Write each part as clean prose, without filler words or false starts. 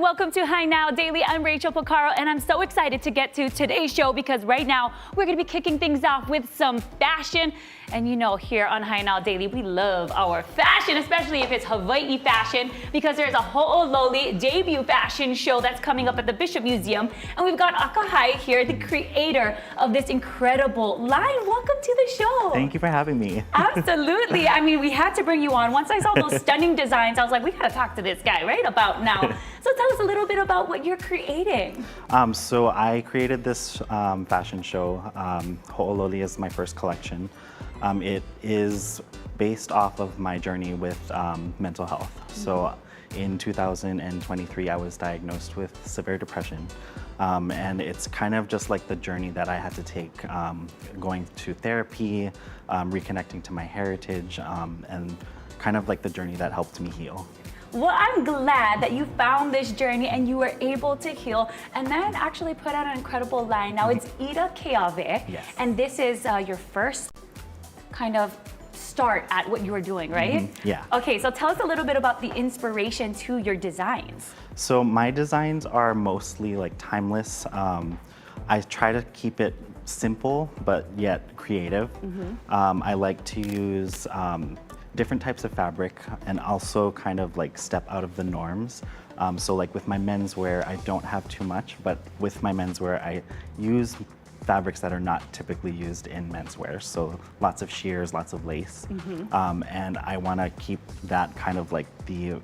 welcome to Hi Now Daily. I'm Rachel Pocaro, and I'm so excited to get to today's show because right now we're going to be kicking things off with some fashion. And you know, here on Hi Now Daily, we love our fashion, especially if it's Hawaii fashion, because there's a Ho'ololi debut fashion show that's coming up at the Bishop Museum. And we've got Akahai here, the creator of this incredible line. Welcome to the show. Thank you for having me. Absolutely. I mean, we had to bring you on. Once I saw those stunning designs, I was like, we got to talk to this guy right about now. So tell us a little bit about what you're creating. So I created this fashion show. Ho'ololi is my first collection. It is based off of my journey with mental health. So in 2023, I was diagnosed with severe depression. And it's kind of just like the journey that I had to take, going to therapy, reconnecting to my heritage, and kind of like the journey that helped me heal. Well, I'm glad that you found this journey and you were able to heal and then actually put out an incredible line. Now it's Ida Keawe, yes. And this is your first kind of start at what you were doing, right? Yeah. Okay, so tell us a little bit about the inspiration to your designs. So my designs are mostly like timeless. I try to keep it simple, but yet creative. I like to use different types of fabric and also kind of like step out of the norms. So like with my menswear, I don't have too much, but with my menswear, I use fabrics that are not typically used in menswear. So lots of sheers, lots of lace. And I want to keep that kind of like the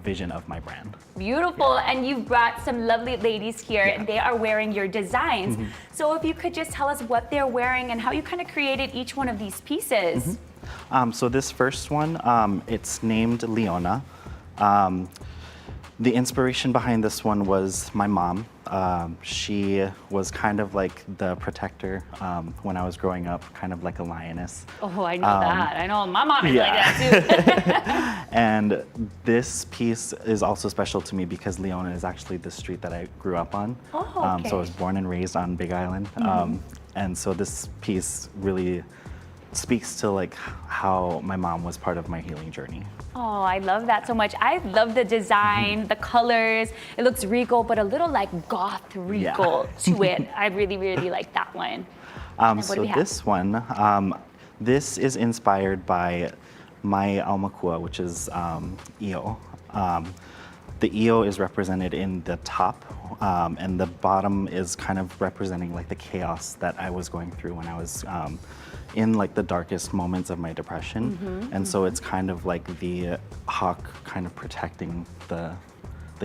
vision of my brand. Beautiful, and you've brought some lovely ladies here and they are wearing your designs. So if you could just tell us what they're wearing and how you kind of created each one of these pieces. So this first one, it's named Leona. The inspiration behind this one was my mom. She was kind of like the protector when I was growing up, kind of like a lioness. Oh, I know that. I know my mom is like that too. And this piece is also special to me because Leona is actually the street that I grew up on. Oh, okay. So I was born and raised on Big Island. And so this piece really speaks to like how my mom was part of my healing journey. Oh, I love that so much. I love the design, the colors. It looks regal, but a little like goth regal to it. I really, really like that one. So this one, this is inspired by my aumakua, which is io. The io is represented in the top, and the bottom is kind of representing like the chaos that I was going through when I was in like the darkest moments of my depression. And so it's kind of like the hawk kind of protecting the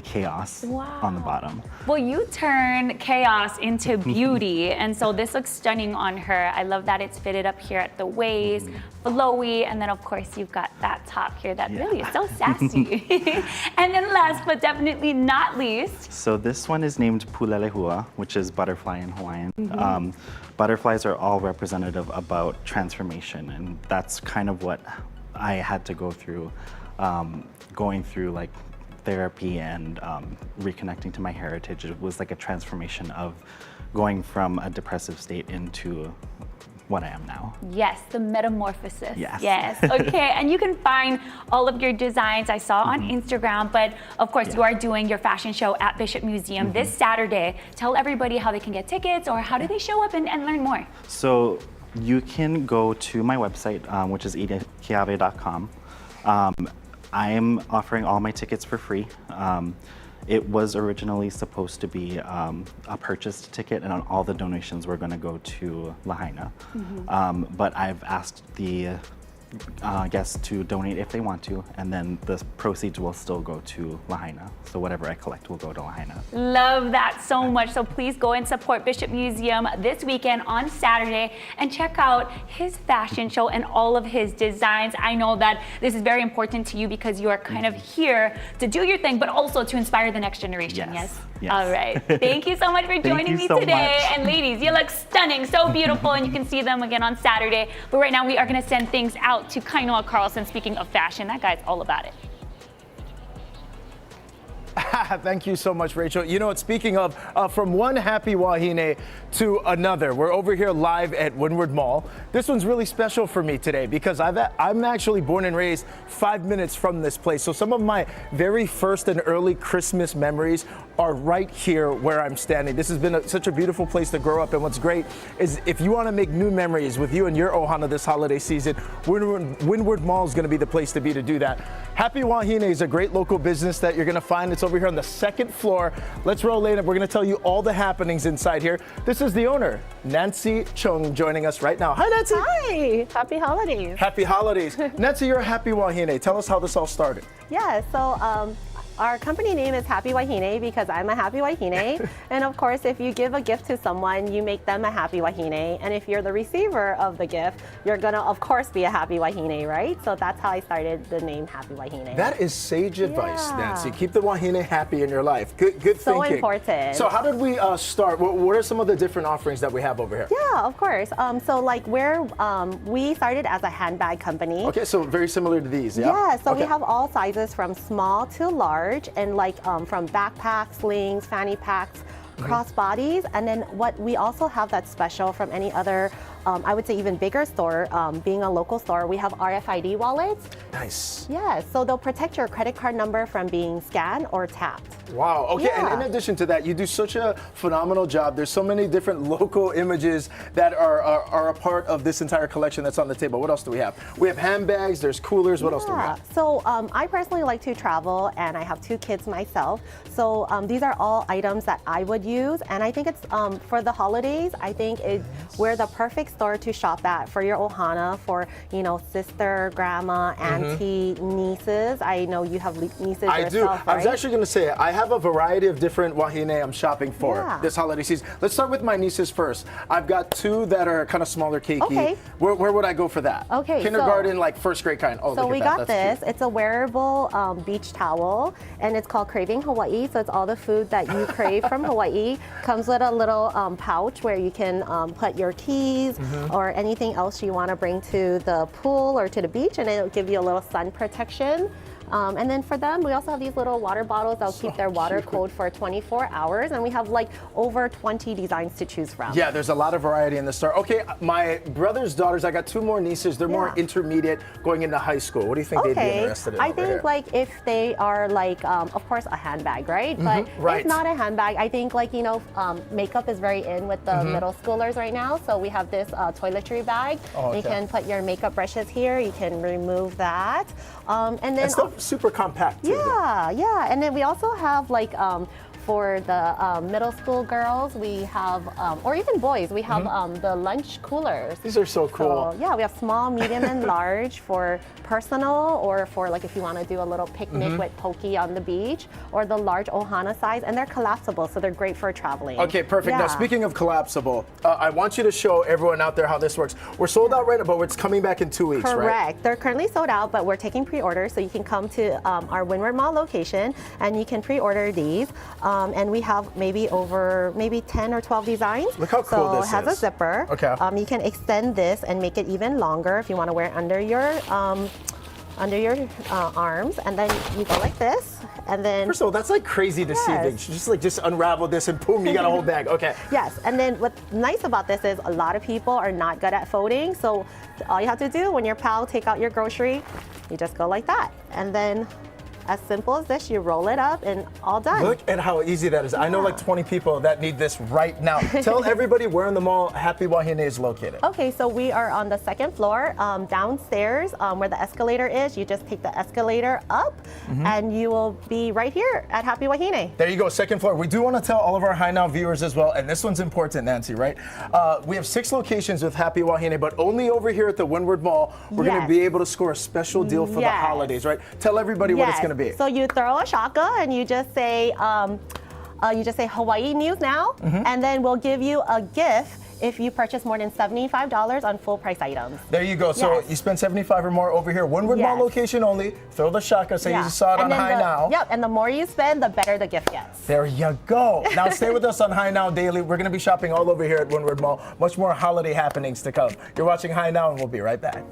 chaos on the bottom. Well, you turn chaos into beauty, and so this looks stunning on her. I love that it's fitted up here at the waist, flowy, and then of course you've got that top here that really is so sassy. And then last but definitely not least. So this one is named Pulelehua, which is butterfly in Hawaiian. Butterflies are all representative about transformation, and that's kind of what I had to go through, going through like therapy and reconnecting to my heritage. It was like a transformation of going from a depressive state into what I am now. Yes, the metamorphosis. Yes. Yes. Okay, and you can find all of your designs I saw on Instagram, but of course you are doing your fashion show at Bishop Museum this Saturday. Tell everybody how they can get tickets or how do they show up and learn more? So you can go to my website, which is idakeawe.com. I am offering all my tickets for free. It was originally supposed to be a purchased ticket, and all the donations were going to go to Lahaina. But I've asked the guests to donate if they want to, and then the proceeds will still go to Lahaina. So whatever I collect will go to Lahaina. Love that so much. So please go and support Bishop Museum this weekend on Saturday and check out his fashion show and all of his designs. I know that this is very important to you because you are kind of here to do your thing, but also to inspire the next generation. Yes? All right. Thank you so much for joining me today. And ladies, you look stunning, so beautiful, and you can see them again on Saturday. But right now we are going to send things out to Kainoa Carlson. Speaking of fashion, that guy's all about it. Thank you so much, Rachel. You know what, speaking of, from one happy wahine to another, we're over here live at Windward Mall. This one's really special for me today because I'm actually born and raised 5 minutes from this place. So some of my very first and early Christmas memories are right here where I'm standing. This has been such a beautiful place to grow up, and what's great is if you want to make new memories with you and your ohana this holiday season, Windward Mall is going to be the place to be to do that. Happy Wahine is a great local business that you're going to find. It's over here on the second floor. Let's roll in and we're going to tell you all the happenings inside here. This is the owner, Nancy Chung, joining us right now. Hi, Nancy. Hi, happy holidays. Happy holidays. Nancy, you're a happy wahine. Tell us how this all started. Yeah, so our company name is Happy Wahine because I'm a happy wahine. And of course, if you give a gift to someone, you make them a happy wahine. And if you're the receiver of the gift, you're gonna, of course, be a happy wahine, right? So that's how I started the name Happy Wahine. That is sage advice, Yeah. Nancy. Keep the wahine happy in your life. Good So thinking. important. So how did we start? What are some of the different offerings that we have over here? Yeah, of course. So like we started as a handbag company. Okay, so very similar to these, yeah? Yeah, so okay. we have all sizes from small to large, and like from backpacks, slings, fanny packs, crossbodies, and then what we also have that's special from any other, I would say even bigger store, being a local store, we have RFID wallets. Nice. Yeah, so they'll protect your credit card number from being scanned or tapped. Wow, okay, Yeah. and in addition to that, you do such a phenomenal job. There's so many different local images that are a part of this entire collection that's on the table. What else do we have? We have handbags, there's coolers, what else do we have? So I personally like to travel, and I have 2 kids myself. So these are all items that I would use, and I think it's for the holidays. I think we're the perfect store to shop at for your ohana, for sister, grandma, auntie, nieces. I know you have nieces I yourself, do. right? I was actually going to say, I have a variety of different wahine I'm shopping for Yeah. this holiday season. Let's start with my nieces first. I've got 2 that are kind of smaller keiki. Okay. Where would I go for that? Okay, Kindergarten, like first grade kind. Oh, So look we at that. got That's this. cute. It's a wearable beach towel, and it's called Craving Hawaii. So it's all the food that you crave from Hawaii. Comes with a little pouch where you can put your keys or anything else you want to bring to the pool or to the beach, and it'll give you a little sun protection. And then for them, we also have these little water bottles that'll keep their water cold for 24 hours. And we have like over 20 designs to choose from. Yeah, there's a lot of variety in the store. Okay, my brother's daughters, I got 2 more nieces. They're more Yeah. intermediate going into high school. What do you think they'd be interested in I over think here? like if they are like, of course, a handbag, right? But right. if not a handbag, I think like, makeup is very in with the middle schoolers right now. So we have this toiletry bag. Oh, okay. You can put your makeup brushes here. You can remove that. And then And still super compact too. yeah. And then we also have like for the middle school girls, we have, or even boys, we have the lunch coolers. These are so cool. So, yeah, we have small, medium, and large for personal, or for like if you want to do a little picnic with poke on the beach, or the large ohana size, and they're collapsible, so they're great for traveling. Okay, perfect. Yeah. Now, speaking of collapsible, I want you to show everyone out there how this works. We're sold out right now, but it's coming back in 2 weeks, right? Correct. They're currently sold out, but we're taking pre-orders, so you can come to our Windward Mall location and you can pre-order these. And we have maybe 10 or 12 designs. Look how cool so this it has is. a zipper. Okay. You can extend this and make it even longer if you want to wear it under your arms, and then you go like this, and then First of all, that's like crazy deceiving. Yes. Just unravel this and boom, you got a whole bag. Okay. yes, and then what's nice about this is a lot of people are not good at folding, so all you have to do when your pal take out your grocery, you just go like that, and then as simple as this, you roll it up and all done. Look at how easy that is. I know like 20 people that need this right now. Tell everybody where in the mall Happy Wahine is located. Okay, so we are on the 2nd floor, downstairs where the escalator is. You just take the escalator up and you will be right here at Happy Wahine. There you go, 2nd floor. We do want to tell all of our High Now viewers as well, and this one's important, Nancy, right? We have 6 locations with Happy Wahine, but only over here at the Windward Mall, we're going to Yes. be able to score a special deal for the Yes. holidays, right? Tell everybody what it's going to be. So you throw a shaka and you just say Hawaii News Now, and then we'll give you a gift if you purchase more than $75 on full price items. There you go. So Yes. you spend 75 or more over here. Windward Mall Yes. location only. Throw the shaka. Say Yeah. you saw it And on then High Now. Yep, and the more you spend, the better the gift gets. There you go. Now stay with us on High Now Daily. We're going to be shopping all over here at Windward Mall. Much more holiday happenings to come. You're watching High Now, and we'll be right back.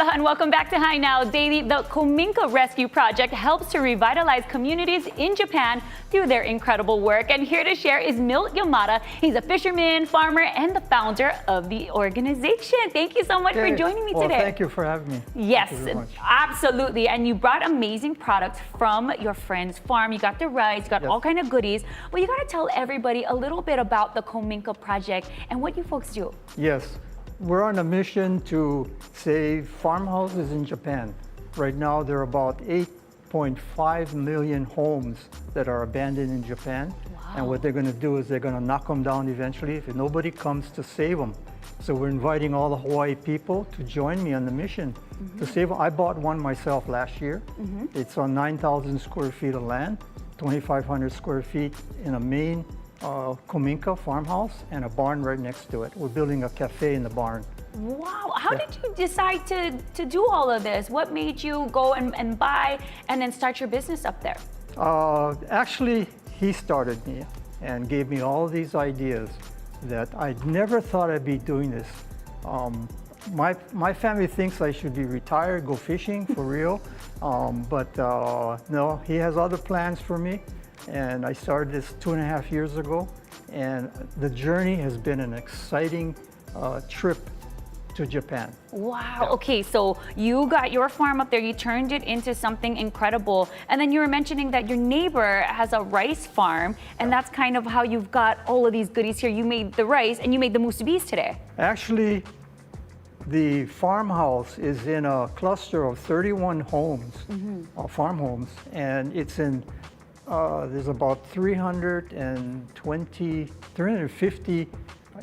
Aloha and welcome back to Hi Now Daily. The Kominka Rescue Project helps to revitalize communities in Japan through their incredible work. And here to share is Milt Yamada. He's a fisherman, farmer, and the founder of the organization. Thank you so much for joining me today. Thank you for having me. Yes, Thank you very much. absolutely. And you brought amazing products from your friend's farm. You got the rice, you got all kind of goodies. But you got to tell everybody a little bit about the Kominka Project and what you folks do. Yes, we're on a mission to save farmhouses in Japan. Right now, there are about 8.5 million homes that are abandoned in Japan. Wow. And what they're going to do is they're going to knock them down eventually if nobody comes to save them. So we're inviting all the Hawaii people to join me on the mission to save them. I bought one myself last year. It's on 9,000 square feet of land, 2,500 square feet in a main Kominka farmhouse and a barn right next to it. We're building a cafe in the barn. Wow, how did you decide to do all of this? What made you go and buy and then start your business up there? Actually, he started me and gave me all these ideas that I never thought I'd be doing this. My family thinks I should be retired, go fishing for real, but no, he has other plans for me. And I started this 2.5 years ago, and the journey has been an exciting trip to Japan. Wow, okay, so you got your farm up there, you turned it into something incredible, and then you were mentioning that your neighbor has a rice farm, and that's kind of how you've got all of these goodies here. You made the rice, and you made the musubis today. Actually, the farmhouse is in a cluster of 31 homes, farm homes, and it's in there's about 350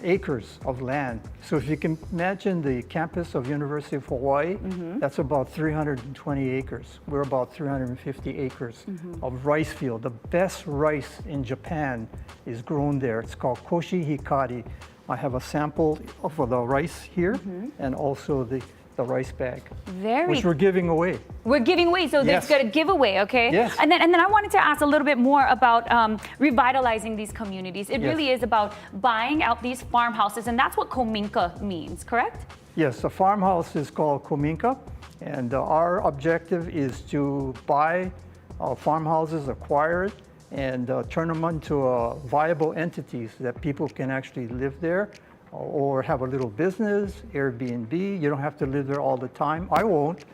acres of land. So if you can imagine the campus of University of Hawaii, that's about 320 acres. We're about 350 acres of rice field. The best rice in Japan is grown there. It's called koshi hikari. I have a sample of the rice here and also the rice bag, which we're giving away. We're giving away, so there's got a giveaway, okay? Yes. And then I wanted to ask a little bit more about revitalizing these communities. It really is about buying out these farmhouses, and that's what Kominka means, correct? Yes, the farmhouse is called Kominka, and our objective is to buy farmhouses, acquire it, and turn them into viable entities that people can actually live there or have a little business, Airbnb. You don't have to live there all the time. I won't,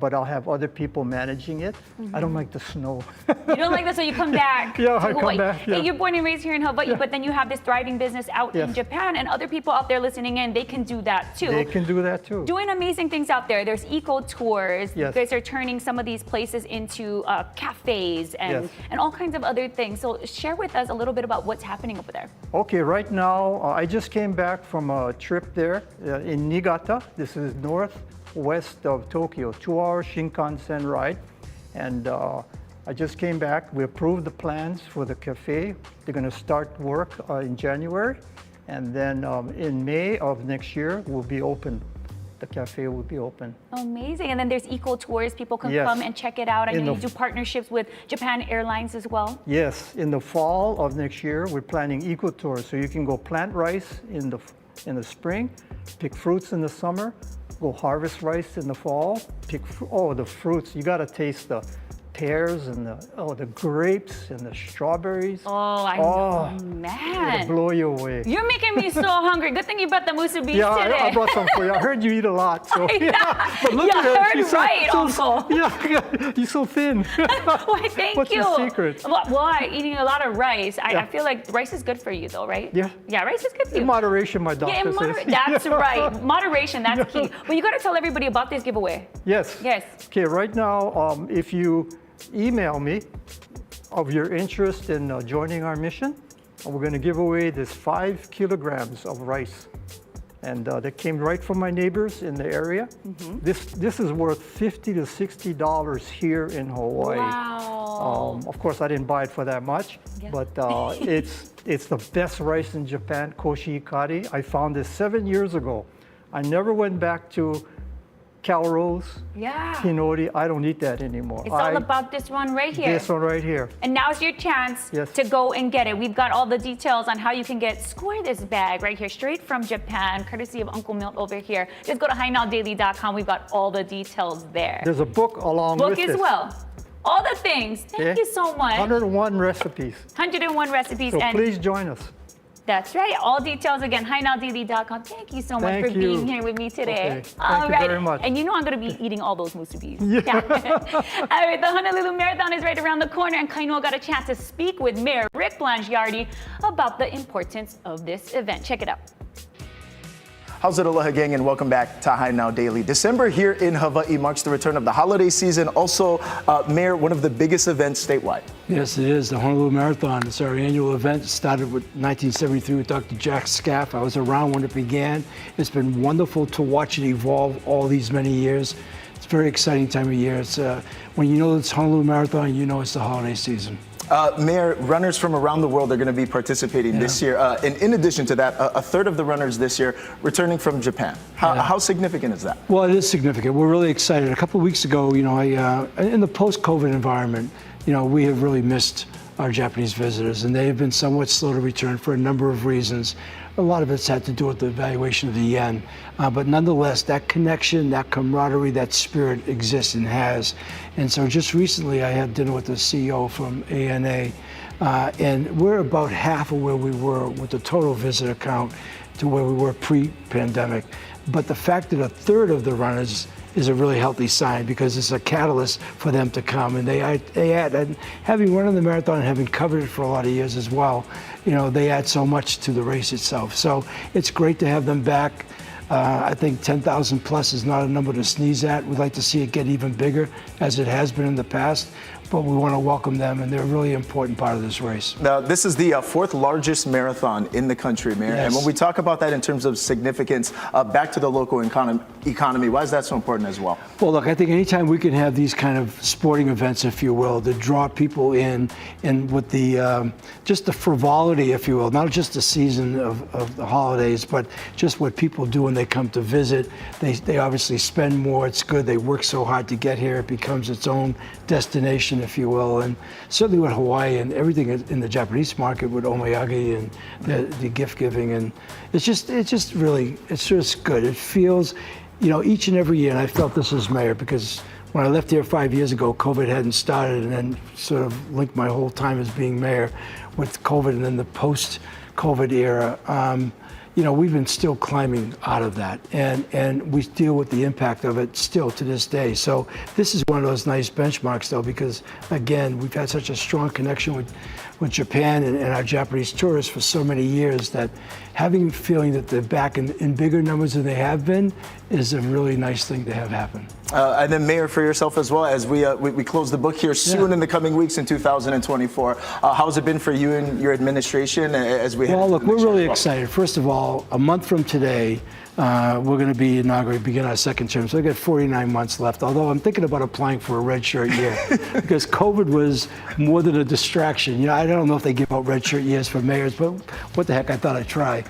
but I'll have other people managing it. I don't like the snow. You don't like this, so you come back Yeah, to I Hawaii. come back. Yeah. Hey, you're born and raised here in Hawaii, but then you have this thriving business out in Yes. Japan, and other people out there listening in, they can do that too. They can do that too. Doing amazing things out there. There's eco tours. Yes. You guys are turning some of these places into cafes and all kinds of other things. So share with us a little bit about what's happening over there. Okay, right now, I just came back from a trip there in Niigata. This is northwest of Tokyo, 2-hour Shinkansen ride. And I just came back. We approved the plans for the cafe. They're going to start work in January. And then in May of next year, we'll be open. The cafe will be open. Amazing. And then there's eco tours. People can come and check it out. I know you do partnerships with Japan Airlines as well. Yes, in the fall of next year, we're planning eco tours. So you can go plant rice in the spring, pick fruits in the summer, go harvest rice in the fall, pick the fruits. You got to taste the pears and the grapes and the strawberries. Oh, I know, man. It'll blow you away. You're making me so hungry. Good thing you brought the musubis today. I brought some for you. I heard you eat a lot. So, but look You at her. heard She's right, Uncle. Yeah, you're so thin. Why, thank What's you. your secret? Well, eating a lot of rice. I feel like rice is good for you, though, right? Yeah. Yeah, rice is good for you. In moderation, my doctor says. That's right. Moderation, that's key. But you got to tell everybody about this giveaway. Yes. Yes. Okay, right now, if you email me of your interest in joining our mission, we're going to give away this 5 kilograms of rice. And that came right from my neighbors in the area. This is worth $50 to $60 here in Hawaii. Wow. Of course, I didn't buy it for that much, but it's the best rice in Japan, koshi hikari. I found this 7 years ago. I never went back to Calrose, Yeah. Hinori. I don't eat that anymore. It's all about this one right here. This one right here. And now's your chance Yes. to go and get it. We've got all the details on how you can score this bag right here, straight from Japan, courtesy of Uncle Milt over here. Just go to HaiNowDaily.com. We've got all the details there. There's a book along with Book this. as well. All the things. Thank you so much. 101 recipes. 101 recipes. So and please join us. that's right. All details again, HaiNowDaily.com. Thank you so much Thank for you. being here with me today. Okay. Thank you very much. And you know I'm going to be eating all those musubis. Yeah. All right, the Honolulu Marathon is right around the corner, and Kainoa got a chance to speak with Mayor Rick Blangiardi about the importance of this event. Check it out. How's it, aloha gang, and welcome back to Hae Now Daily. December here in Hawaii marks the return of the holiday season. Also, Mayor, one of the biggest events statewide. Yes, it is, the Honolulu Marathon. It's our annual event. It started with 1973 with Dr. Jack Scaff. I was around when it began. It's been wonderful to watch it evolve all these many years. It's a very exciting time of year. It's when you know it's Honolulu Marathon, you know it's the holiday season. Mayor, runners from around the world are going to be participating this year. And in addition to that, a third of the runners this year returning from Japan. How significant is that? Well, it is significant. We're really excited. A couple of weeks ago, you know, in the post-COVID environment, you know, we have really missed our Japanese visitors, and they have been somewhat slow to return for a number of reasons. A lot of it's had to do with the evaluation of the yen, but nonetheless, that connection, that camaraderie, that spirit exists and has. And so just recently, I had dinner with the CEO from ANA, and we're about half of where we were with the total visitor count to where we were pre-pandemic. But the fact that a third of the runners is a really healthy sign, because it's a catalyst for them to come. And they add, and having run in the marathon and having covered it for a lot of years as well, you know, they add so much to the race itself. So it's great to have them back. I think 10,000 plus is not a number to sneeze at. We'd like to see it get even bigger, as it has been in the past. But we want to welcome them, and they're a really important part of this race. Now, this is the fourth largest marathon in the country, Mayor. Yes. And when we talk about that in terms of significance, back to the local economy, why is that so important as well? Well, look, I think anytime we can have these kind of sporting events, if you will, that draw people in, and with the just the frivolity, if you will, not just the season of the holidays, but just what people do when they come to visit. They obviously spend more. It's good. They work so hard to get here. It becomes its own destination, if you will. And certainly with Hawaii and everything in the Japanese market with omiyage and the gift giving, and it's just good. It feels, you know, each and every year, and I felt this as mayor, because when I left here 5 years ago, COVID hadn't started, and then sort of linked my whole time as being mayor with COVID and then the post-COVID era. You know, we've been still climbing out of that, and we deal with the impact of it still to this day. So this is one of those nice benchmarks, though, because again, we've had such a strong connection with Japan and our Japanese tourists for so many years, that having a feeling that they're back in bigger numbers than they have been is a really nice thing to have happen. And then, Mayor, for yourself as well, as we close the book here soon in the coming weeks in 2024, how's it been for you and your administration as we head Well, into look, the next we're really year? excited. First of all, a month from today, we're going to begin our second term. So I got 49 months left, although I'm thinking about applying for a red shirt year because COVID was more than a distraction. You know, I don't know if they give out red shirt years for mayors, but what the heck, I thought I'd try.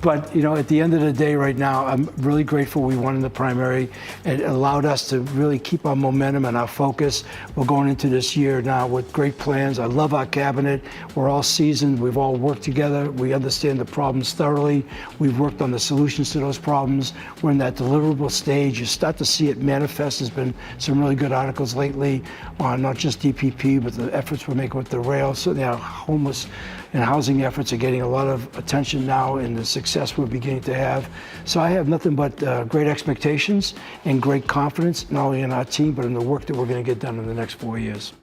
But, you know, at the end of the day right now, I'm really grateful we won in the primary. It allowed us to really keep our momentum and our focus. We're going into this year now with great plans. I love our cabinet. We're all seasoned. We've all worked together. We understand the problems thoroughly. We've worked on the solutions to those problems. We're in that deliverable stage. You start to see it manifest. There's been some really good articles lately on not just DPP, but the efforts we're making with the rail. So our homeless and housing efforts are getting a lot of attention now, and the success we're beginning to have. So I have nothing but great expectations and great confidence, not only in our team, but in the work that we're going to get done in the next 4 years.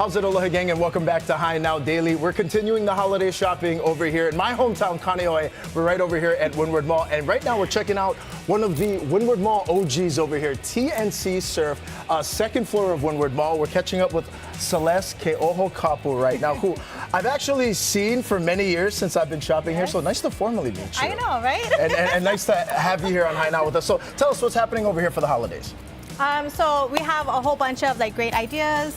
How's it, Aloha gang, and welcome back to Hae Now Daily. We're continuing the holiday shopping over here in my hometown, Kaneohe. We're right over here at Windward Mall, and right now we're checking out one of the Windward Mall OGs over here, T&C Surf, second floor of Windward Mall. We're catching up with Celeste Ke'oho Kapu right now, who I've actually seen for many years since I've been shopping here, so nice to formally meet you. I know, right? and nice to have you here on Hae Now with us. So tell us what's happening over here for the holidays. So we have a whole bunch of great ideas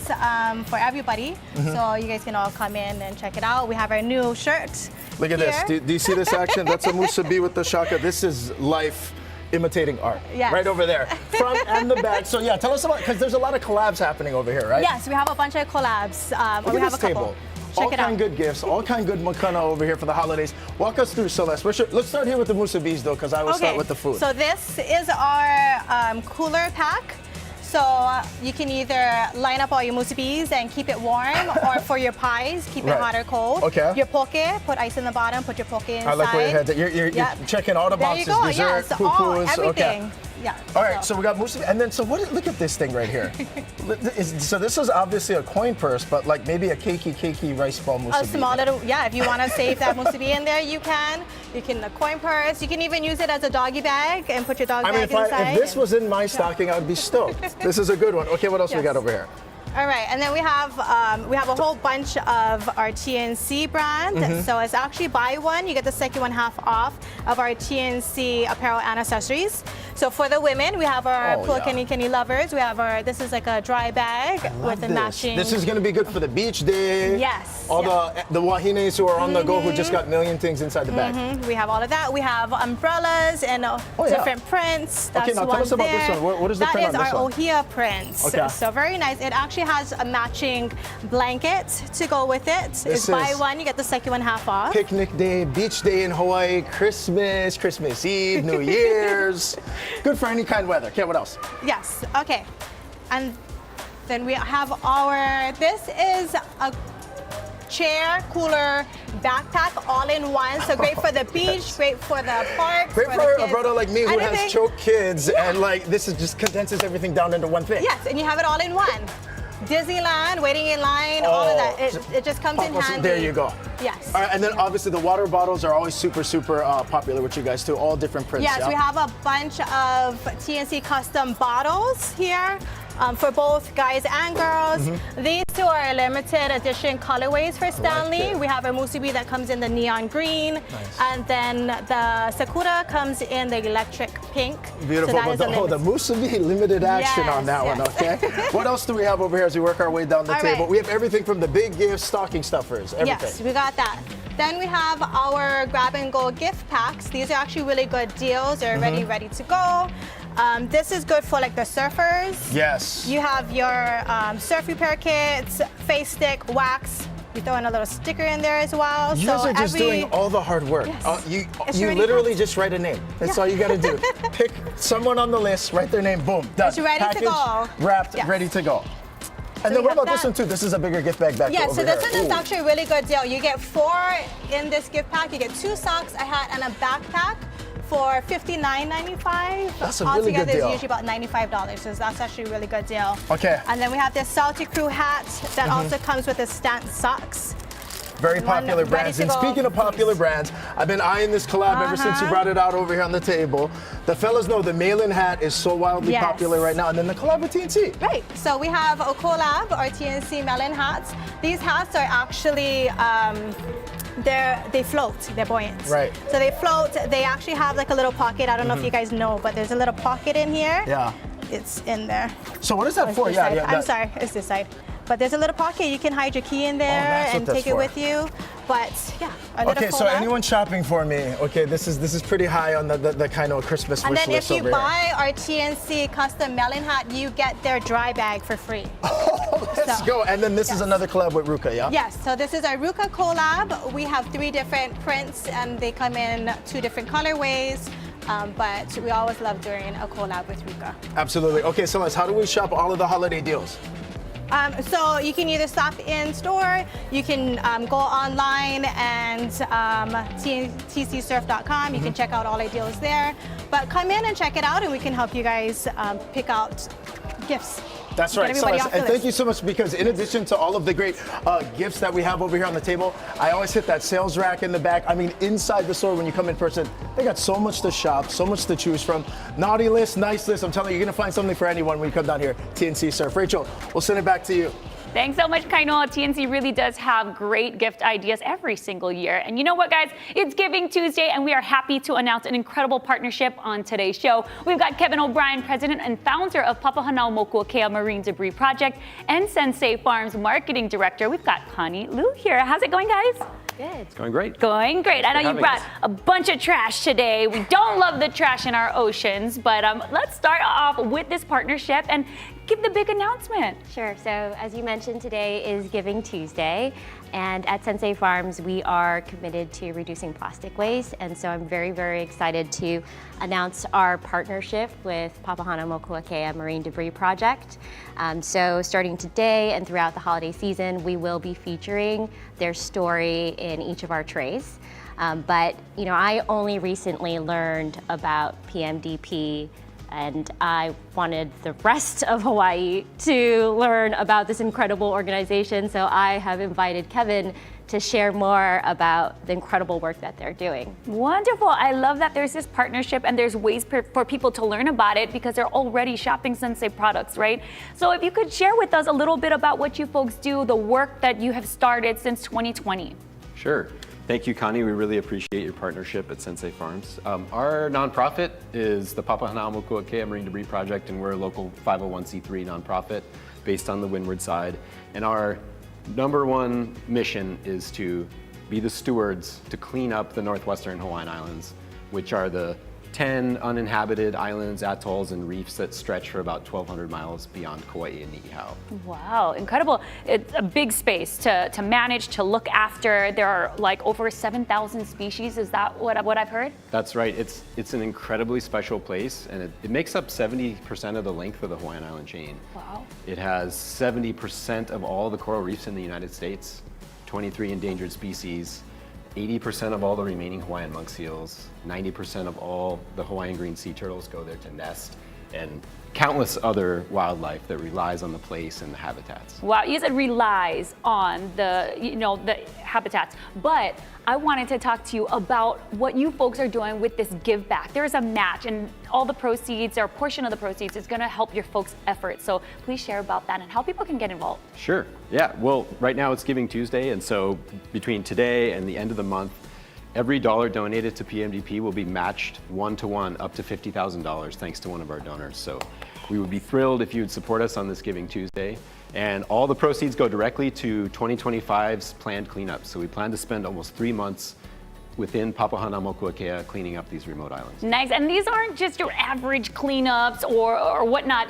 for everybody. So you guys can all come in and check it out. We have our new shirt. Look at here. this. Do you see this action? That's a musubi with the shaka. This is life imitating art. Yes. Right over there. Front and the back. So yeah, tell us about, because there's a lot of collabs happening over here, right? Yes, we have a bunch of collabs. Look We at have this a couple. table. Check All it out. kind good gifts, all kind good makana over here for the holidays. Walk us through, Celeste. Let's start here with the musubis though, because I will start with the food. So this is our cooler pack. So you can either line up all your musubis and keep it warm, or for your pies, keep it hot or cold. Okay. Your poke, put ice in the bottom, put your poke inside. I like where your head. You're checking all the There boxes. you go. Dessert, Yes, poo-poos. everything. Okay. Yeah. All right, so we got musubi, and then look at this thing right here. So this is obviously a coin purse, but like maybe a keiki rice ball musubi. A small little, if you want to save that musubi in there, you can. You can a coin purse. You can even use it as a doggy bag and put your dog bag inside. If this was in my stocking, I'd be stoked. This is a good one. Okay, what else we got over here? All right, and then we have a whole bunch of our T&C brand. So it's actually buy one, you get the second one half off of our T&C apparel and accessories. So for the women, we have our Kenny lovers. We have this is like a dry bag with the matching. This is gonna be good for the beach day. Yes. All the wahines who are on the go who just got million things inside the bag. We have all of that. We have umbrellas and different prints. That's okay, now tell us about there. this one. What is the print on this That is our one? Ohia print. Okay. So very nice. It actually has a matching blanket to go with it. It's buy one, you get the second one half off. Picnic day, beach day in Hawaii, Christmas Eve, New Year's. Good for any kind of weather. Okay, what else? Yes, okay. And then we have this is a chair cooler backpack all in one. So great for the beach, great for the parks. Great for the a brother like me who Anything. has choked kids and this is just condenses everything down into one thing. Yes, and you have it all in one. Disneyland, waiting in line, all of that. It just comes in handy. There you go. Yes. All right, and then obviously the water bottles are always super popular with you guys too. All different prints. Yes, we have a bunch of T&C custom bottles here. For both guys and girls. These two are limited edition colorways for Stanley. We have a musubi that comes in the neon green, and then the Sakura comes in the electric pink. Beautiful. So that is the musubi limited action on that one, okay? What else do we have over here as we work our way down the table? Right. We have everything from the big gifts, stocking stuffers, everything. Yes, we got that. Then we have our grab and go gift packs. These are actually really good deals. They're already ready to go. This is good for the surfers. Yes. You have your surf repair kits, face stick, wax. You throw in a little sticker in there as well. You guys are just doing all the hard work. Yes. You literally just write a name. That's all you got to do. Pick someone on the list, write their name, boom, done. It's ready to go. Wrapped, ready to go. And then what about this one too? This is a bigger gift bag back over so this here. one is actually a really good deal. You get 4 in this gift pack. You get 2 socks, a hat, and a backpack for $59.95. That's a really Altogether, good deal. it's usually about $95, so that's actually a really good deal. Okay. And then we have this Salty Crew hat that also comes with the Stant socks. Very popular brands. And speaking of popular brands, I've been eyeing this collab ever since you brought it out over here on the table. The fellas know the mail-in hat is so wildly popular right now. And then the collab with T&C. Right. So we have a collab, our T&C melon hats. These hats are actually they float, they're buoyant. Right. So they float, they actually have a little pocket. I don't know if you guys know, but there's a little pocket in here. Yeah. It's in there. So what is that for? I'm sorry, it's this side. But there's a little pocket, you can hide your key in there and take it with you. But yeah, okay, so anyone shopping for me, okay, this is pretty high on the kind of Christmas wish list over here. And then if you buy our T&C custom melon hat, you get their dry bag for free. Oh, let's go. And then this is another collab with Ruka, yeah? Yes, so this is our Ruka collab. We have 3 different prints and they come in 2 different colorways. But we always love doing a collab with Ruka. Absolutely. Okay, Celeste, how do we shop all of the holiday deals? So you can either stop in store, you can go online and tcsurf.com. You can check out all our deals there. But come in and check it out and we can help you guys pick out gifts. That's Get right, everybody Celeste. off the And thank list. you so much, because in addition to all of the great gifts that we have over here on the table, I always hit that sales rack in the back. I mean, inside the store when you come in person, they got so much to shop, so much to choose from. Naughty list, nice list. I'm telling you, you're gonna find something for anyone when you come down here. T&C Surf. Rachel, we'll send it back to you. Thanks so much, Kainoa. TNC really does have great gift ideas every single year. And you know what, guys? It's Giving Tuesday, and we are happy to announce an incredible partnership on today's show. We've got Kevin O'Brien, president and founder of Papahanaumokuakea Marine Debris Project, and Sensei Farms marketing director. We've got Connie Liu here. How's it going, guys? Good. It's going great. Going great. I know you having brought us. a bunch of trash today. We don't love the trash in our oceans, but let's start off with this partnership and give the big announcement. Sure. So as you mentioned, today is Giving Tuesday. And at Sensei Farms, we are committed to reducing plastic waste. And so I'm very, very excited to announce our partnership with Papahanaumokuakea Marine Debris Project. So starting today and throughout the holiday season, we will be featuring their story in each of our trays. But you know, I only recently learned about PMDP, and I wanted the rest of Hawaii to learn about this incredible organization. So I have invited Kevin to share more about the incredible work that they're doing. Wonderful. I love that there's this partnership and there's ways for people to learn about it because they're already shopping Sensei products, right? So if you could share with us a little bit about what you folks do, the work that you have started since 2020. Sure. Thank you, Connie. We really appreciate your partnership at Sensei Farms. Our nonprofit is the Papahanaumokuakea Marine Debris Project, and we're a local 501c3 nonprofit based on the Windward side. And our number one mission is to be the stewards to clean up the northwestern Hawaiian Islands, which are the 10 uninhabited islands, atolls, and reefs that stretch for about 1,200 miles beyond Kauai and Niihau. Wow, incredible. It's a big space to manage, to look after. There are like over 7,000 species. Is that what I've heard? That's right. It's an incredibly special place, and it makes up 70% of the length of the Hawaiian Island chain. Wow. It has 70% of all the coral reefs in the United States, 23 endangered species, 80% of all the remaining Hawaiian monk seals, 90% of all the Hawaiian green sea turtles go there to nest, and countless other wildlife that relies on the place and the habitats. Wow, you said relies on the habitats, but I wanted to talk to you about what you folks are doing with this give back. There's a match, and all the proceeds, or a portion of the proceeds, is going to help your folks' efforts. So please share about that and how people can get involved. Sure. Yeah. Well, right now it's Giving Tuesday, and so between today and the end of the month, every dollar donated to PMDP will be matched 1-to-1 up to $50,000 thanks to one of our donors. So we would be thrilled if you would support us on this Giving Tuesday. And all the proceeds go directly to 2025's planned cleanup. So we plan to spend almost 3 months within Papahanaumokuakea cleaning up these remote islands. Nice. And these aren't just your average cleanups or whatnot.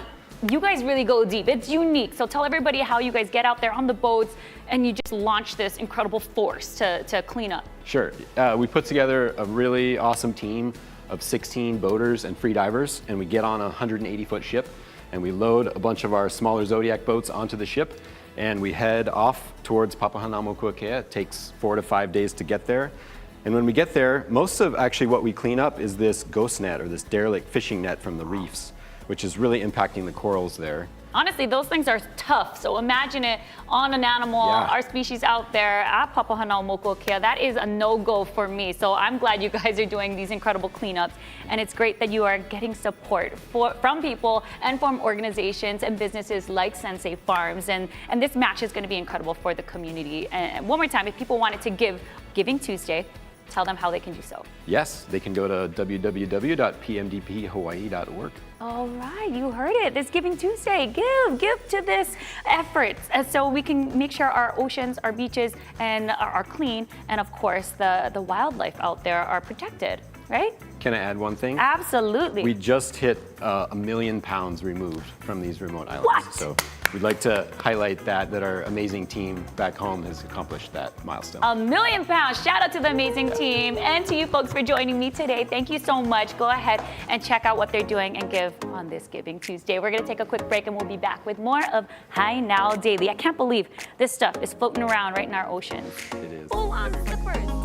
You guys really go deep. It's unique. So tell everybody how you guys get out there on the boats and you just launch this incredible force to clean up. Sure. We put together a really awesome team of 16 boaters and free divers, and we get on a 180-foot ship, and we load a bunch of our smaller Zodiac boats onto the ship, and we head off towards Papahanaumokuakea. It takes 4 to 5 days to get there. And when we get there, most of actually what we clean up is this ghost net, or this derelict fishing net from the reefs, which is really impacting the corals there. Honestly, those things are tough. So imagine it on an animal, our species out there at Papahanaumokuakea. That is a no-go for me. So I'm glad you guys are doing these incredible cleanups. And it's great that you are getting support from people and from organizations and businesses like Sensei Farms. And this match is going to be incredible for the community. And one more time, if people wanted to give Giving Tuesday, tell them how they can do so. Yes, they can go to www.pmdphawaii.org. All right, you heard it. This Giving Tuesday, give to this effort, so we can make sure our oceans, our beaches, and are clean, and of course the wildlife out there are protected, right? Can I add one thing? Absolutely. We just hit 1 million pounds removed from these remote islands. What? So we'd like to highlight that our amazing team back home has accomplished that milestone. 1 million pounds. Shout out to the amazing team and to you folks for joining me today. Thank you so much. Go ahead and check out what they're doing and give on this Giving Tuesday. We're going to take a quick break and we'll be back with more of Hae Now Daily. I can't believe this stuff is floating around right in our oceans. It is. Full on zippers.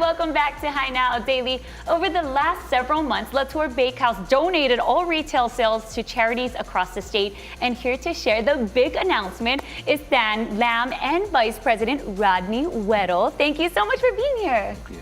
welcome back to High Now Daily. Over the last several months, Tour Bakehouse donated all retail sales to charities across the state. And here to share the big announcement is Dan Lam and Vice President Rodney Weddle. Thank you so much for being here. Thank you.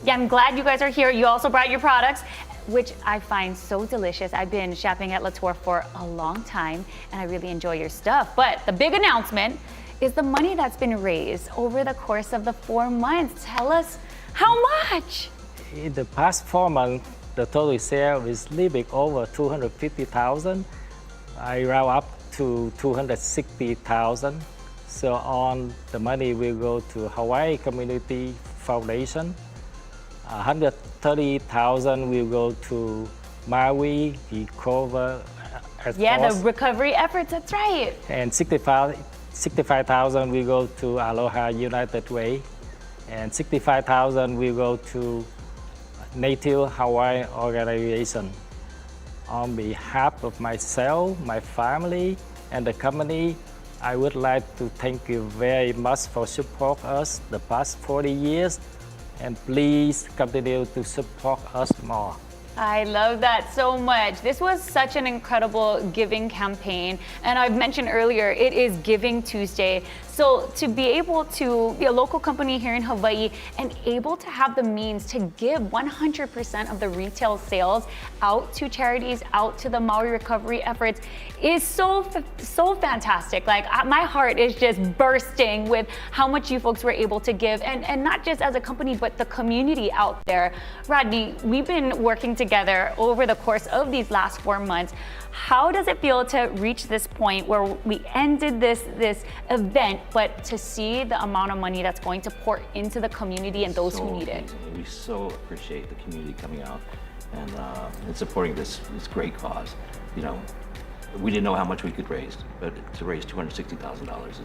Yeah, I'm glad you guys are here. You also brought your products, which I find so delicious. I've been shopping at Tour for a long time, and I really enjoy your stuff. But the big announcement is the money that's been raised over the course of the 4 months. Tell us how much? In the past 4 months, the total sale is a little bit over 250,000. I round up to 260,000. So on the money will go to Hawaii Community Foundation. 130,000 will go to Maui Recover. Yeah, the recovery efforts, that's right. And 65,000 will go to Aloha United Way. And 65,000 will go to Native Hawaii Organization. On behalf of myself, my family, and the company, I would like to thank you very much for support us the past 40 years. And please continue to support us more. I love that so much. This was such an incredible giving campaign. And I've mentioned earlier, it is Giving Tuesday. So to be able to be a local company here in Hawaii and able to have the means to give 100% of the retail sales out to charities, out to the Maui recovery efforts is so fantastic. Like my heart is just bursting with how much you folks were able to give, and not just as a company, but the community out there. Rodney, we've been working together over the course of these last 4 months. How does it feel to reach this point where we ended this event, but to see the amount of money that's going to pour into the community and those who need it? We so appreciate the community coming out and supporting this great cause. You know, we didn't know how much we could raise, but to raise $260,000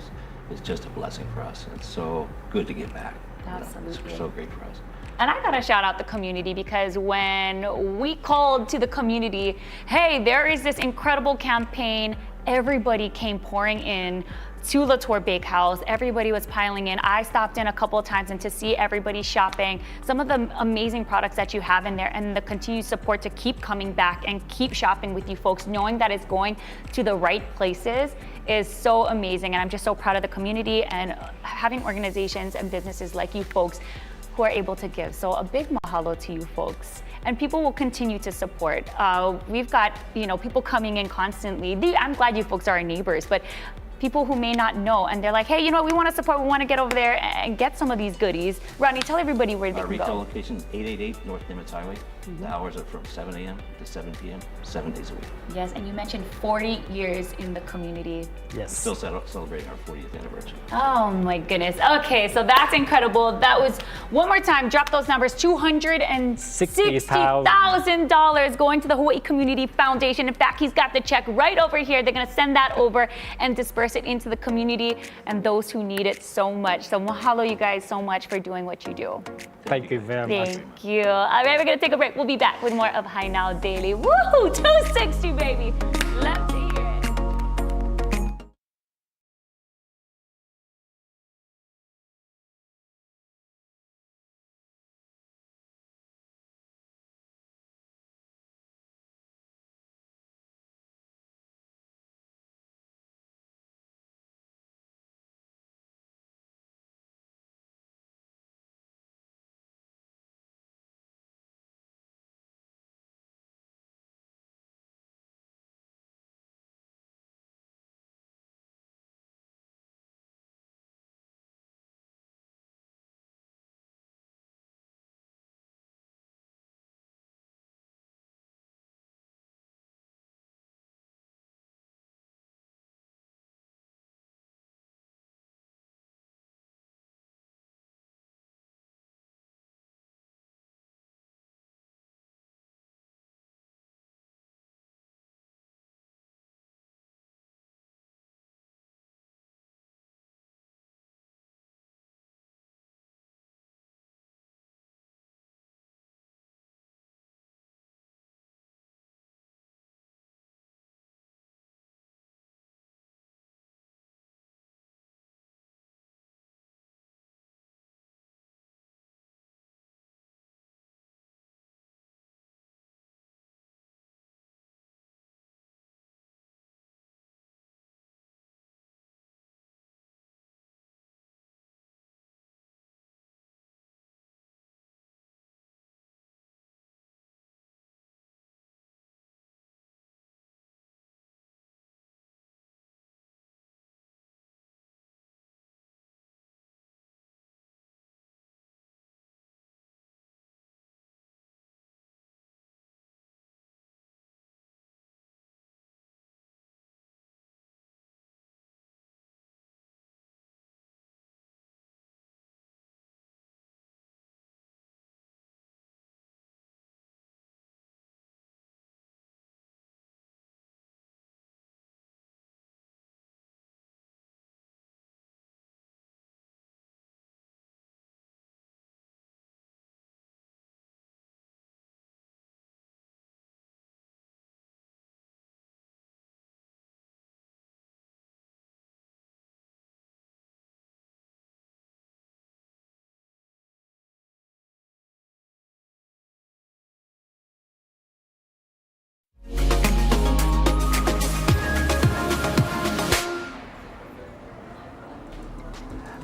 is just a blessing for us. And it's so good to give back. Absolutely. It's so great for us. And I gotta shout out the community, because when we called to the community, hey, there is this incredible campaign, everybody came pouring in to Tour Bakehouse. Everybody was piling in. I stopped in a couple of times, and to see everybody shopping, some of the amazing products that you have in there, and the continued support to keep coming back and keep shopping with you folks, knowing that it's going to the right places is so amazing. And I'm just so proud of the community and having organizations and businesses like you folks who are able to give. So a big mahalo to you folks. And people will continue to support. We've got people coming in constantly. I'm glad you folks are our neighbors, but people who may not know, and they're like, hey, we want to support, we want to get over there and get some of these goodies. Rodney, tell everybody where they Our can go. retail location is 888 North Nimitz Highway. The hours are from 7 a.m. to 7 p.m., 7 days a week. Yes, and you mentioned 40 years in the community. Yes. Still celebrating our 40th anniversary. Oh my goodness. Okay, so that's incredible. That was, one more time, drop those numbers, $260,000 going to the Hawaii Community Foundation. In fact, he's got the check right over here. They're gonna send that over and disperse it into the community and those who need it so much. So mahalo you guys so much for doing what you do. Thank you very much. Thank you. All right, we're gonna take a break. We'll be back with more of High Now Daily. Woohoo, 260, baby. Love to hear it.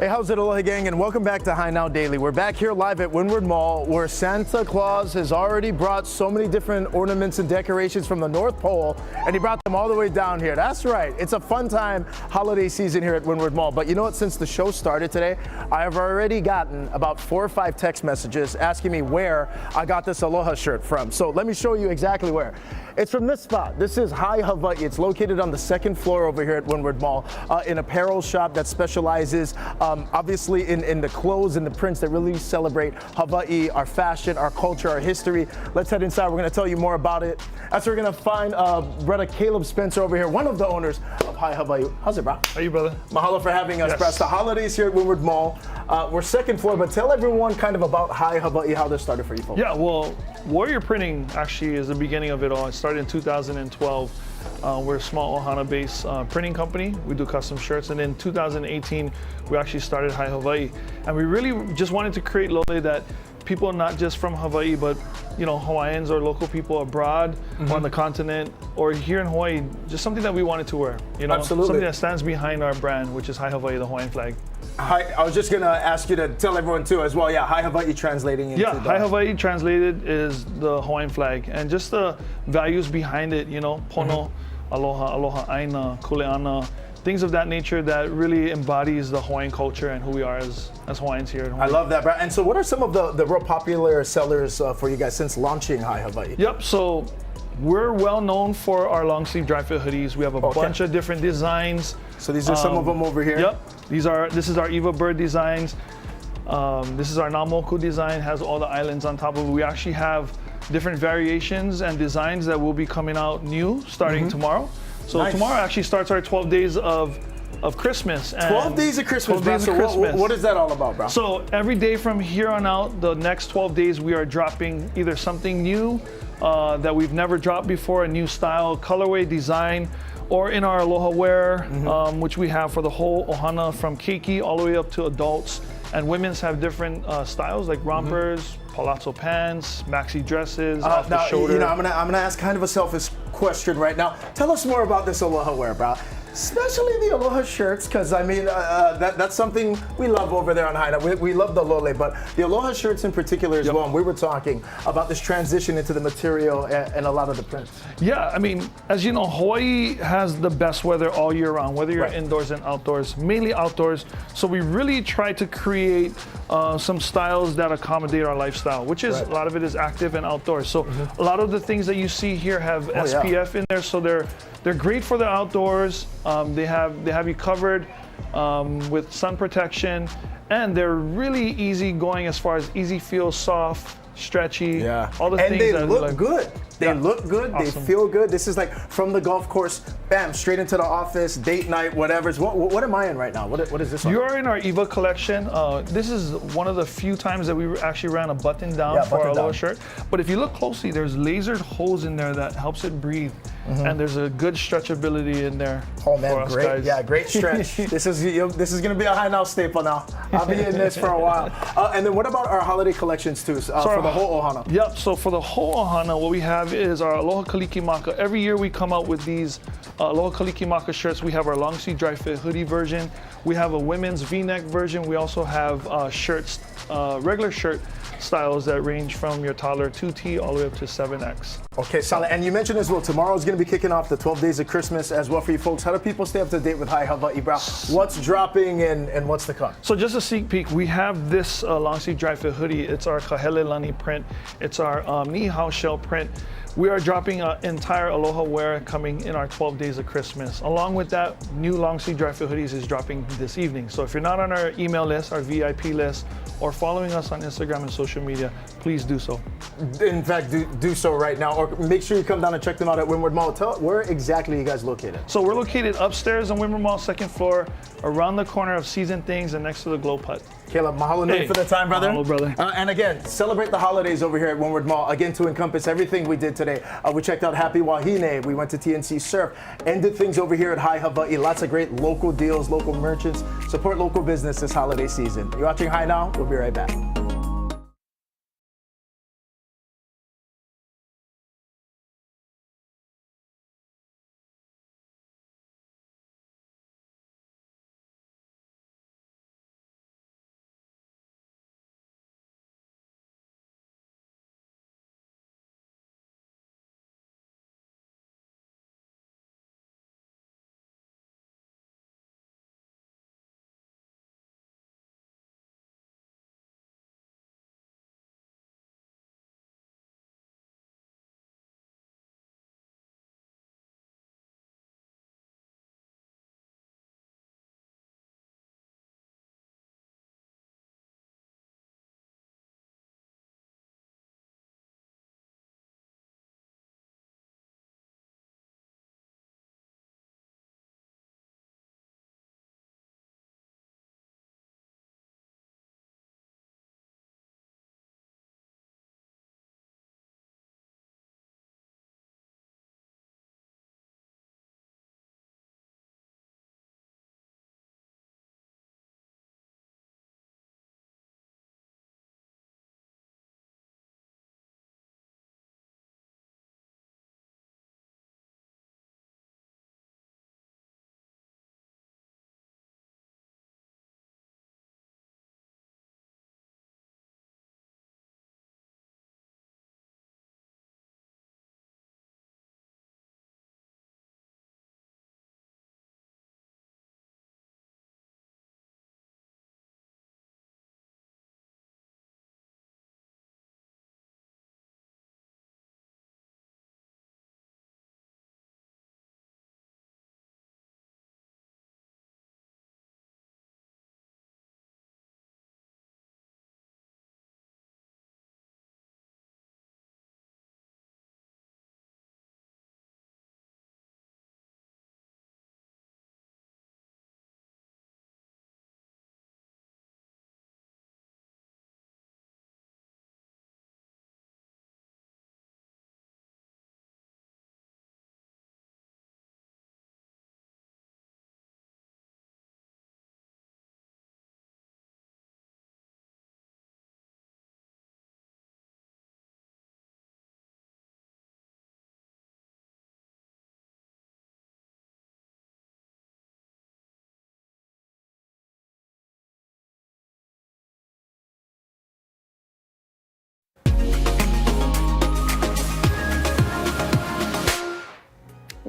Hey, how's it, Aloha gang, and welcome back to High Now Daily. We're back here live at Windward Mall, where Santa Claus has already brought so many different ornaments and decorations from the North Pole, and he brought them all the way down here. That's right, it's a fun time holiday season here at Windward Mall. But you know what, since the show started today, I have already gotten about 4 or 5 text messages asking me where I got this Aloha shirt from. So let me show you exactly where. It's from this spot. This is Hae Hawai'i. It's located on the 2nd floor over here at Windward Mall, an apparel shop that specializes obviously in the clothes and the prints that really celebrate Hawaii, our fashion, our culture, our history. Let's head inside. We're going to tell you more about it. That's where we're going to find brother Caleb Spencer over here, one of the owners of Hae Hawai'i. How's it, bro? How are you, brother? Mahalo for having us, bro. It's the holidays here at Windward Mall. We're 2nd floor, but tell everyone kind of about Hae Hawai'i, how this started for you folks. Yeah, well, Warrior Printing actually is the beginning of it all. It started in 2012. We're a small Ohana-based printing company. We do custom shirts, and in 2018, we actually started Hae Hawai'i. And we really just wanted to create lole that people not just from Hawaii, but you know, Hawaiians or local people abroad or on the continent or here in Hawaii, just something that we wanted to wear. You know, Absolutely. something that stands behind our brand, which is Hae Hawai'i, the Hawaiian flag. I was just gonna ask you to tell everyone too as well. Yeah, Hae Hawai'i translating into Hae Hawai'i translated is the Hawaiian flag, and just the values behind it. You know, pono, aloha, aloha aina, kuleana, things of that nature that really embodies the Hawaiian culture and who we are as Hawaiians here in Hawaii. I love that, bro. And so, what are some of the real popular sellers for you guys since launching Hae Hawai'i? Yep. So. We're well known for our long sleeve dry fit hoodies. We have a bunch of different designs. So these are some of them over here. Yep. This is our Eva Bird designs. This is our Namoku design. Has all the islands on top of it. We actually have different variations and designs that will be coming out new starting tomorrow. So tomorrow actually starts our 12 days of Christmas. 12 days of Christmas, 12 days bro. of Christmas. What is that all about, bro? So every day from here on out, the next 12 days, we are dropping either something new that we've never dropped before, a new style, colorway, design, or in our Aloha wear, which we have for the whole Ohana, from keiki all the way up to adults. And women's have different styles like rompers, palazzo pants, maxi dresses, off the shoulder. You know, I'm gonna ask kind of a selfish question right now. Tell us more about this Aloha wear, bro. Especially the Aloha shirts, because I mean, that's something we love over there on Haina. We love the lole, but the Aloha shirts in particular as well. And we were talking about this transition into the material and a lot of the prints. Yeah, I mean, as you know, Hawaii has the best weather all year round, whether you're indoors and outdoors, mainly outdoors. So we really try to create some styles that accommodate our lifestyle, which is a lot of it is active and outdoors. So a lot of the things that you see here have SPF in there, so they're great for the outdoors. They have you covered with sun protection, and they're really easy going as far as easy feel, soft, stretchy, all the things that look good. They look good. Awesome. They feel good. This is like from the golf course, bam, straight into the office, date night, whatever. What am I in right now? What is this? You're in our Eva collection. This is one of the few times that we actually ran a button down for our Aloha shirt. But if you look closely, there's lasered holes in there that helps it breathe. And there's a good stretchability in there. Oh man, for us great! guys. Yeah, great stretch. This is gonna be a High Now staple now. I'll be in this for a while. And then what about our holiday collections too? For the whole Ohana. Yep. So for the whole Ohana, what we have is our Aloha Kalikimaka. Every year we come out with these Aloha Kalikimaka shirts. We have our long sleeve dry fit hoodie version. We have a women's V-neck version. We also have shirts, regular shirt styles that range from your toddler 2T all the way up to 7X. Okay, solid. And you mentioned as well, tomorrow's going to be kicking off the 12 days of Christmas as well for you folks. How do people stay up to date with Hae Hawai'i, bro? What's dropping and what's to come? So just a sneak peek, we have this long sleeve dry fit hoodie. It's our Kahelelani print. It's our Nihao shell print. We are dropping an entire Aloha wear coming in our 12 days of Christmas. Along with that, new long sleeve dry fit hoodies is dropping this evening. So if you're not on our email list, our VIP list, or following us on Instagram and social media, please do so. In fact, do so right now, or make sure you come down and check them out at Windward Mall. Tell where exactly you guys located. So we're located upstairs on Windward Mall, 2nd floor, around the corner of Seasoned Things and next to the Glow Putt. Caleb, mahalo for the time, brother. Mahalo, brother. And again, celebrate the holidays over here at Windward Mall. Again, to encompass everything we did today. We checked out Happy Wahine. We went to T&C Surf. Ended things over here at Hae Hawai'i. Lots of great local deals, local merchants. Support local business this holiday season. You're watching Hae Now. We'll be right back.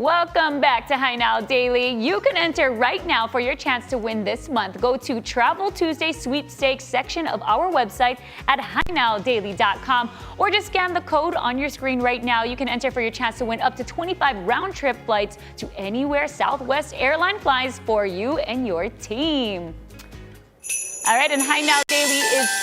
Welcome back to Hi Now Daily. You can enter right now for your chance to win this month. Go to Travel Tuesday sweepstakes section of our website at hinowdaily.com or just scan the code on your screen right now. You can enter for your chance to win up to 25 round-trip flights to anywhere Southwest Airline flies for you and your team. All right, and Hi Now Daily is...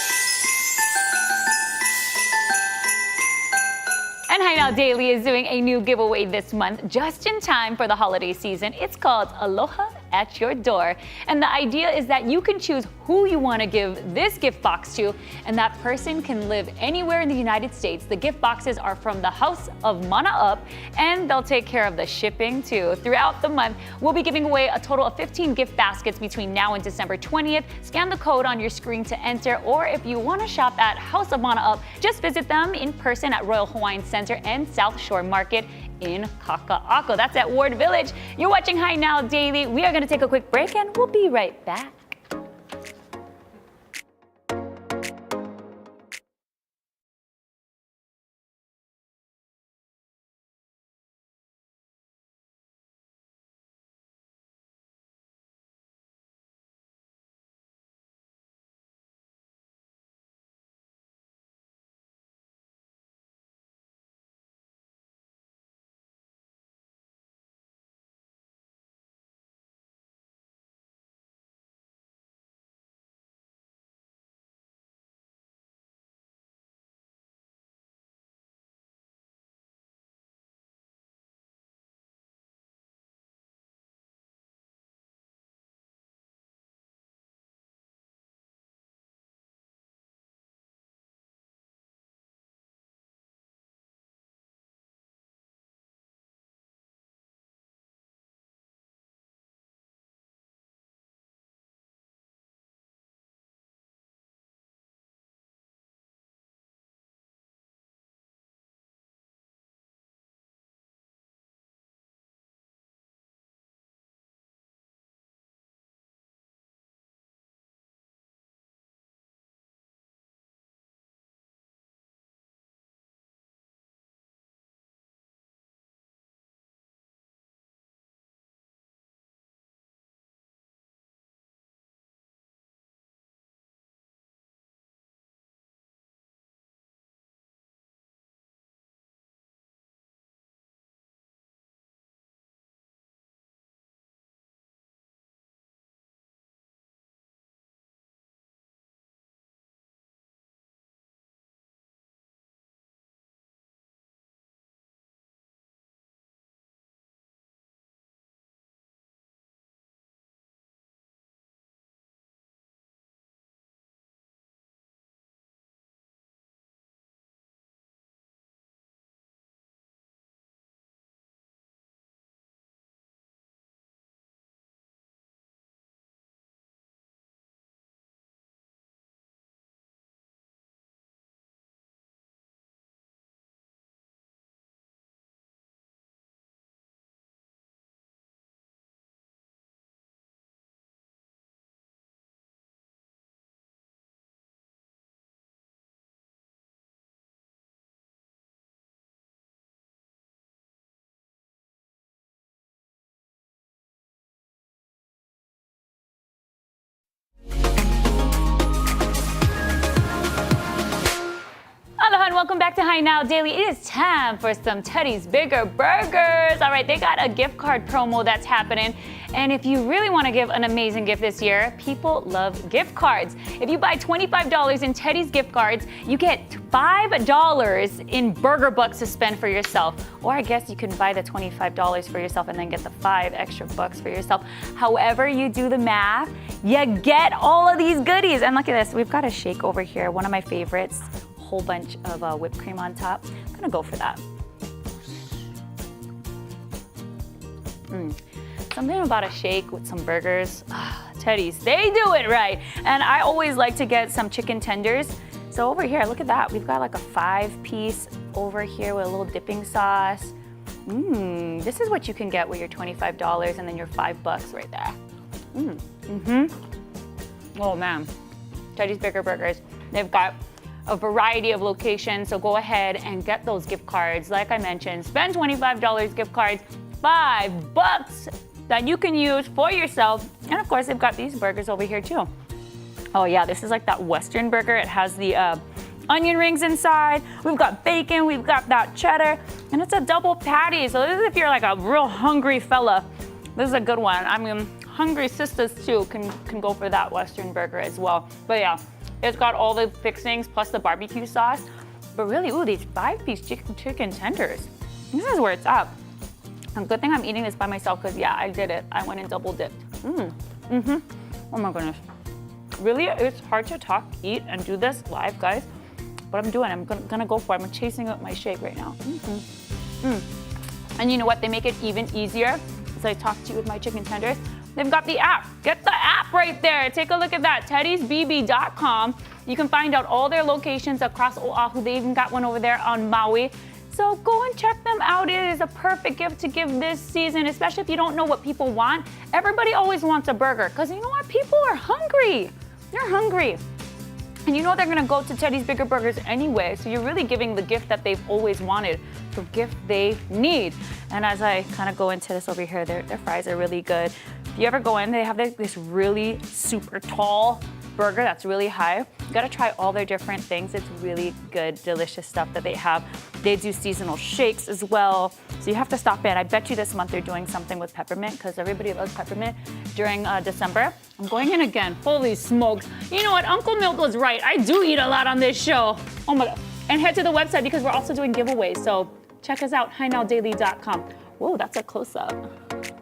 And Hi Now Daily is doing a new giveaway this month, just in time for the holiday season. It's called Aloha at Your Door. And the idea is that you can choose who you want to give this gift box to, and that person can live anywhere in the United States. The gift boxes are from the House of Mana Up, and they'll take care of the shipping too. Throughout the month, we'll be giving away a total of 15 gift baskets between now and December 20th. Scan the code on your screen to enter, or if you want to shop at House of Mana Up, just visit them in person at Royal Hawaiian Center and South Shore Market in Kaka'ako. That's at Ward Village. You're watching Hi Now Daily. We are going to take a quick break and we'll be right back. Aloha and welcome back to Hi Now Daily. It is time for some Teddy's Bigger Burgers. All right, they got a gift card promo that's happening. And if you really want to give an amazing gift this year, people love gift cards. If you buy $25 in Teddy's gift cards, you get $5 in burger bucks to spend for yourself. Or I guess you can buy the $25 for yourself and then get the $5 extra bucks for yourself. However you do the math, you get all of these goodies. And look at this, we've got a shake over here, one of my favorites. Whole bunch of whipped cream on top. I'm gonna go for that. Something about a shake with some burgers. Teddy's, they do it right. And I always like to get some chicken tenders. So over here, look at that. We've got like a 5-piece over here with a little dipping sauce. This is what you can get with your $25 and then your $5 right there. Oh man, Teddy's Bigger Burgers. They've got a variety of locations, so go ahead and get those gift cards. Like I mentioned, spend $25 gift cards, $5 that you can use for yourself. And of course, they've got these burgers over here too. Oh yeah, this is like that Western burger. It has the onion rings inside. We've got bacon, we've got that cheddar, and it's a double patty. So this is if you're like a real hungry fella. This is a good one. I mean, hungry sisters too can go for that Western burger as well. But yeah, it's got all the fixings plus the barbecue sauce. But really, ooh, these 5-piece chicken tenders. This is where it's at. And good thing I'm eating this by myself because yeah, I did it. I went and double dipped. Oh my goodness. Really, it's hard to talk, eat, and do this live, guys. But I'm doing it. I'm gonna go for it. I'm chasing up my shake right now. And you know what? They make it even easier as I talk to you with my chicken tenders. They've got the app. Get the app right there. Take a look at that, teddysbb.com. You can find out all their locations across Oahu. They even got one over there on Maui. So go and check them out. It is a perfect gift to give this season, especially if you don't know what people want. Everybody always wants a burger because you know what? People are hungry. They're hungry. And you know they're gonna go to Teddy's Bigger Burgers anyway, so you're really giving the gift that they've always wanted, the gift they need. And as I kind of go into this over here, their fries are really good. If you ever go in, they have this really super tall burger that's really high. You gotta try all their different things. It's really good, delicious stuff that they have. They do seasonal shakes as well. So you have to stop in. I bet you this month they're doing something with peppermint because everybody loves peppermint during December. I'm going in again, holy smokes. You know what, Uncle Milk was right. I do eat a lot on this show. Oh my God. And head to the website because we're also doing giveaways. So check us out, HaiNowDaily.com. Whoa, that's a close up.